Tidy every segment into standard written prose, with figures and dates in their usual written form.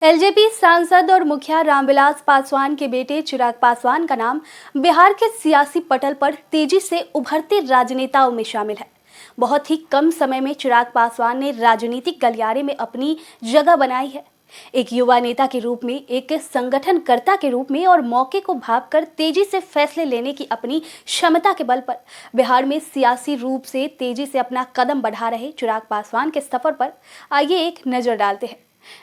LJP सांसद और मुखिया रामविलास पासवान के बेटे चिराग पासवान का नाम बिहार के सियासी पटल पर तेजी से उभरते राजनेताओं में शामिल है। बहुत ही कम समय में चिराग पासवान ने राजनीतिक गलियारे में अपनी जगह बनाई है। एक युवा नेता के रूप में, एक संगठनकर्ता के रूप में और मौके को भांपकर तेजी से फैसले लेने की अपनी क्षमता के बल पर बिहार में सियासी रूप से तेजी से अपना कदम बढ़ा रहे चिराग पासवान के सफर पर आइए एक नजर डालते हैं।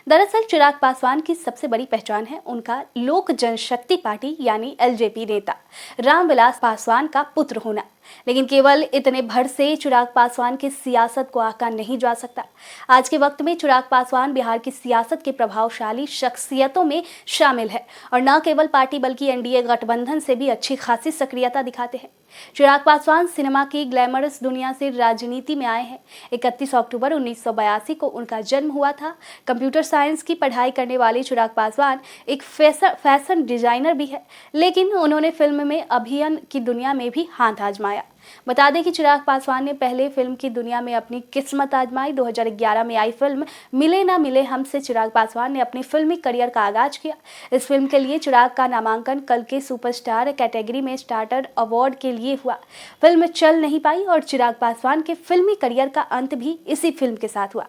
दरअसल चिराग पासवान की सबसे बड़ी पहचान है उनका लोक जनशक्ति पार्टी यानी एलजेपी नेता रामविलास पासवान का पुत्र होना। लेकिन केवल इतने भर से चिराग पासवान की सियासत को आंका नहीं जा सकता। आज के वक्त में चिराग पासवान बिहार की सियासत के प्रभावशाली शख्सियतों में शामिल है और न केवल पार्टी बल्कि एनडीए गठबंधन से भी अच्छी खासी सक्रियता दिखाते हैं। चिराग पासवान सिनेमा की ग्लैमरस दुनिया से राजनीति में आए हैं। 31 अक्टूबर 1982 को उनका जन्म हुआ था। कंप्यूटर साइंस की पढ़ाई करने वाले चिराग पासवान एक फैशन डिजाइनर भी है, लेकिन उन्होंने फिल्म में अभिनय की दुनिया में भी हाथ आजमाया। बता दें कि चिराग पासवान ने पहले फिल्म की दुनिया में अपनी किस्मत आजमाई। 2011 में आई फिल्म मिले ना मिले हम से चिराग पासवान ने अपने फिल्मी करियर का आगाज किया। इस फिल्म के लिए चिराग का नामांकन कल के सुपरस्टार कैटेगरी में स्टार्टर अवार्ड के लिए हुआ। फिल्म चल नहीं पाई और चिराग पासवान के फिल्मी करियर का अंत भी इसी फिल्म के साथ हुआ।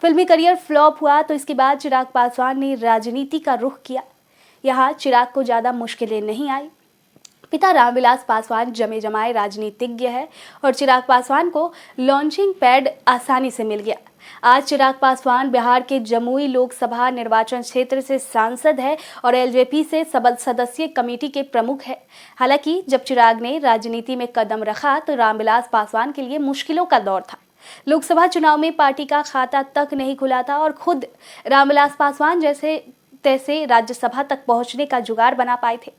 फिल्मी करियर फ्लॉप हुआ तो इसके बाद चिराग पासवान ने राजनीति का रुख किया। यहाँ चिराग को ज़्यादा मुश्किलें नहीं आई। पिता रामविलास पासवान जमे जमाए राजनीतिज्ञ है और चिराग पासवान को लॉन्चिंग पैड आसानी से मिल गया। आज चिराग पासवान बिहार के जमुई लोकसभा निर्वाचन क्षेत्र से सांसद है और एलजेपी से सदस्यीय कमेटी के प्रमुख है। हालांकि जब चिराग ने राजनीति में कदम रखा तो रामविलास पासवान के लिए मुश्किलों का दौर था। लोकसभा चुनाव में पार्टी का खाता तक नहीं खुला था और खुद रामविलास पासवान तैसे राज्यसभा तक पहुंचने का जुगाड़ बना पाए थे।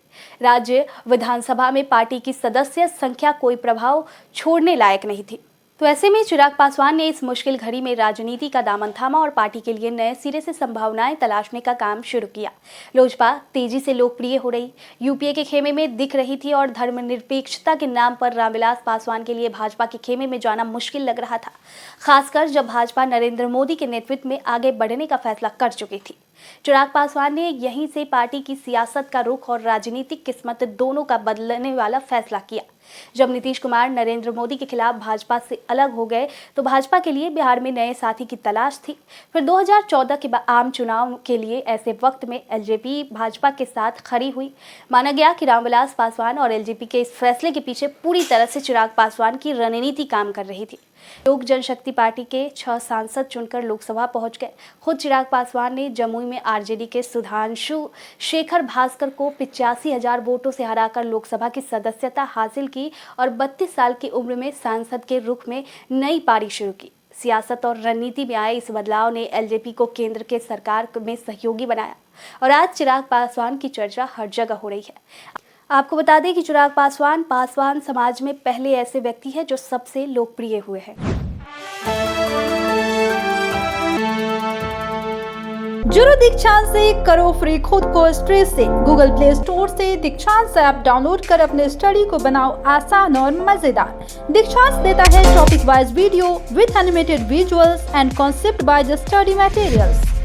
राज्य विधानसभा में पार्टी की सदस्य संख्या कोई प्रभाव छोड़ने लायक नहीं थी। तो ऐसे में चिराग पासवान ने इस मुश्किल घड़ी में राजनीति का दामन थामा और पार्टी के लिए नए सिरे से संभावनाएं तलाशने का काम शुरू किया। लोजपा तेजी से लोकप्रिय हो रही, यूपीए के खेमे में दिख रही थी और धर्मनिरपेक्षता के नाम पर रामविलास पासवान के लिए भाजपा के खेमे में जाना मुश्किल लग रहा था, खासकर जब भाजपा नरेंद्र मोदी के नेतृत्व में आगे बढ़ने का फैसला कर चुकी थी। चिराग पासवान ने यहीं से पार्टी की सियासत का रुख और राजनीतिक किस्मत दोनों का बदलने वाला फैसला किया। जब नीतीश कुमार नरेंद्र मोदी के खिलाफ भाजपा से अलग हो गए तो भाजपा के लिए बिहार में नए साथी की तलाश थी। फिर 2014 के आम चुनाव के लिए ऐसे वक्त में एलजेपी भाजपा के साथ खड़ी हुई। माना गया कि रामविलास पासवान और एलजेपी के इस फैसले के पीछे पूरी तरह से चिराग पासवान की रणनीति काम कर रही थी। लोक जनशक्ति पार्टी के 6 सांसद चुनकर लोकसभा पहुंच गए। खुद चिराग पासवान ने जमुई में आरजेडी के सुधांशु शेखर भास्कर को 85,000 वोटों से हराकर लोकसभा की सदस्यता हासिल की और 32 साल की उम्र में सांसद के रुख में नई पारी शुरू की। सियासत और रणनीति में आए इस बदलाव ने एलजेपी को केंद्र के सरकार में सहयोगी बनाया और आज चिराग पासवान की चर्चा हर जगह हो रही है। आपको बता दें कि चिराग पासवान समाज में पहले ऐसे व्यक्ति हैं जो सबसे लोकप्रिय हुए हैं। जुड़ो दीक्षांत से, करो फ्री खुद को स्ट्रेस से। गूगल प्ले स्टोर से दीक्षांत ऐप डाउनलोड कर अपने स्टडी को बनाओ आसान और मजेदार। दीक्षांत देता है topic wise video with animated visuals and concept by the study materials.